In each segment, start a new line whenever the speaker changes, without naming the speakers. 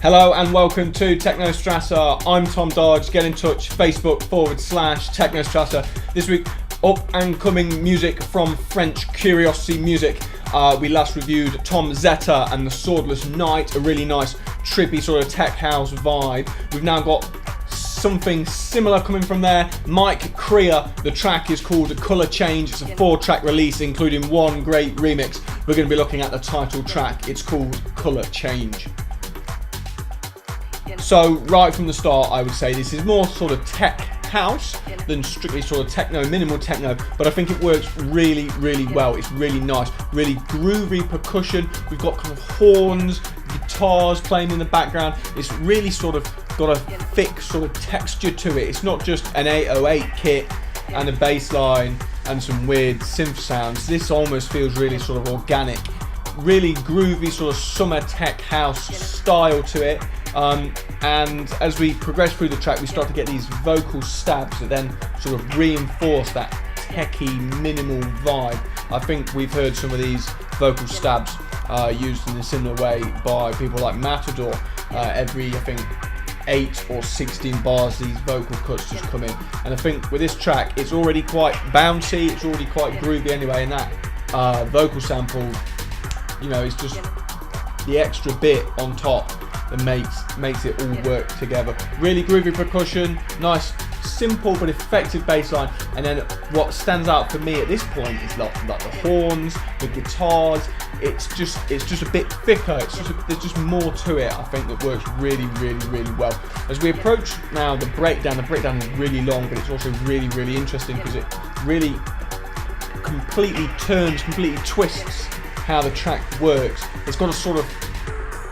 Hello and welcome to TechnoStrasse. I'm Tom Dodge. Get in touch, Facebook.com/TechnoStrasse. This week, up and coming music from French Curiosity Music. We last reviewed Tom Zeta and the Swordless Knight, a really nice trippy sort of tech house vibe. We've now got something similar coming from there. Mike Krier, the track is called Color Change. It's a 4-track release including one great remix. We're going to be looking at the title track. It's called Color Change. So right from the start, I would say this is more sort of tech house than strictly sort of techno, minimal techno, but I think it works really well. It's really nice, really groovy percussion. We've got kind of horns, guitars playing in the background. It's really sort of got a thick sort of texture to it. It's not just an 808 kit and a bass line and some weird synth sounds. This almost feels really sort of organic, really groovy sort of summer tech house style to it. And as we progress through the track, we start to get these vocal stabs that then sort of reinforce that techy minimal vibe. I think we've heard some of these vocal stabs used in a similar way by people like Matador. Every, I think, 8 or 16 bars, these vocal cuts just come in. And I think with this track, it's already quite bouncy, it's already quite groovy anyway, and that vocal sample, you know, it's just the extra bit on top that makes it all work together. Really groovy percussion, nice, simple but effective bass line, and then what stands out for me at this point is like the horns, the guitars. It's just a bit thicker. There's just more to it, I think, that works really well. As we approach now the breakdown is really long, but it's also really interesting because it really completely twists how the track works. It's got a sort of,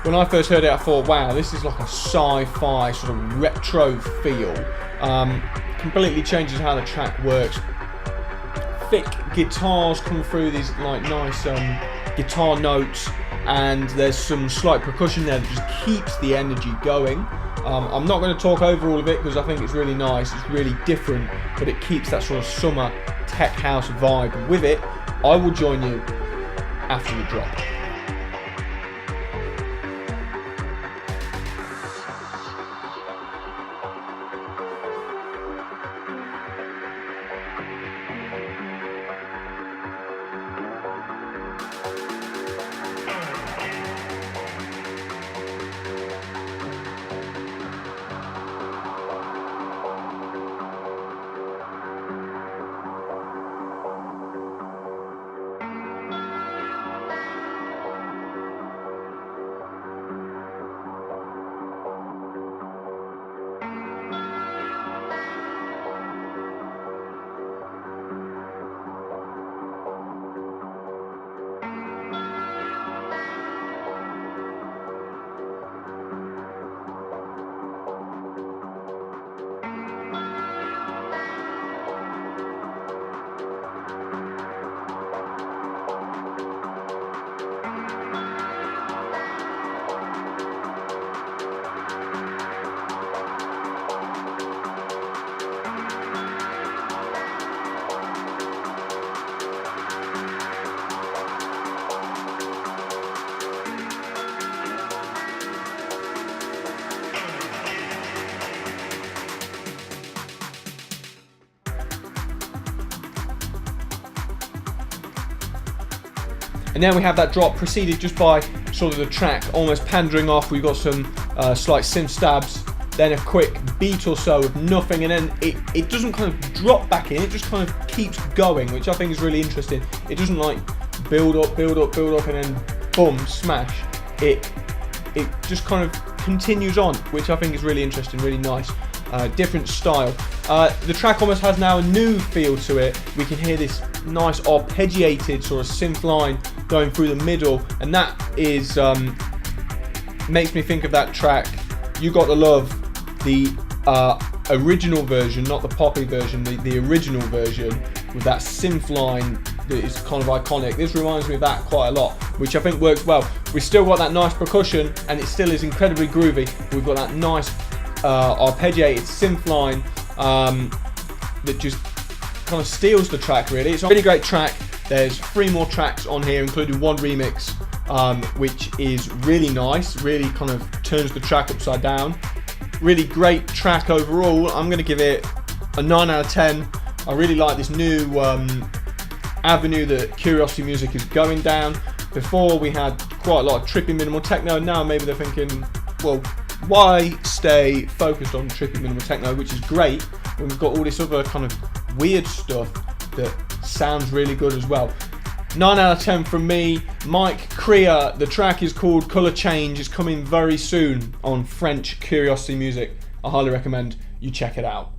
when I first heard it, I thought, wow, this is like a sci-fi sort of retro feel. Completely changes how the track works. Thick guitars come through these like nice guitar notes, and there's some slight percussion there that just keeps the energy going. I'm not going to talk over all of it because I think it's really nice, it's really different, but it keeps that sort of summer tech house vibe with it. I will join you after the drop. And now we have that drop preceded just by sort of the track almost pandering off. We've got some slight synth stabs, then a quick beat or so of nothing, and then it doesn't kind of drop back in, it just kind of keeps going, which I think is really interesting. It doesn't like build up and then boom, smash. It just kind of continues on, which I think is really interesting, really nice. Different style. The track almost has now a new feel to it. We can hear this nice arpeggiated sort of synth line going through the middle, and that is makes me think of that track You Got to Love, the original version, not the poppy version, the original version with that synth line that is kind of iconic. This reminds me of that quite a lot, which I think works well. We've still got that nice percussion and it still is incredibly groovy. We've got that nice arpeggiated synth line that just kind of steals the track really. It's a really great track. There's 3 more tracks on here, including one remix which is really nice, really kind of turns the track upside down. Really great track overall. I'm going to give it a 9 out of 10. I really like this new avenue that Curiosity Music is going down. Before we had quite a lot of trippy minimal techno. Now maybe they're thinking, well, why stay focused on trippy minimal techno, which is great when we've got all this other kind of weird stuff that sounds really good as well. 9 out of 10 from me. Mike Krier, the track is called Colour Change. It's coming very soon on French Curiosity Music. I highly recommend you check it out.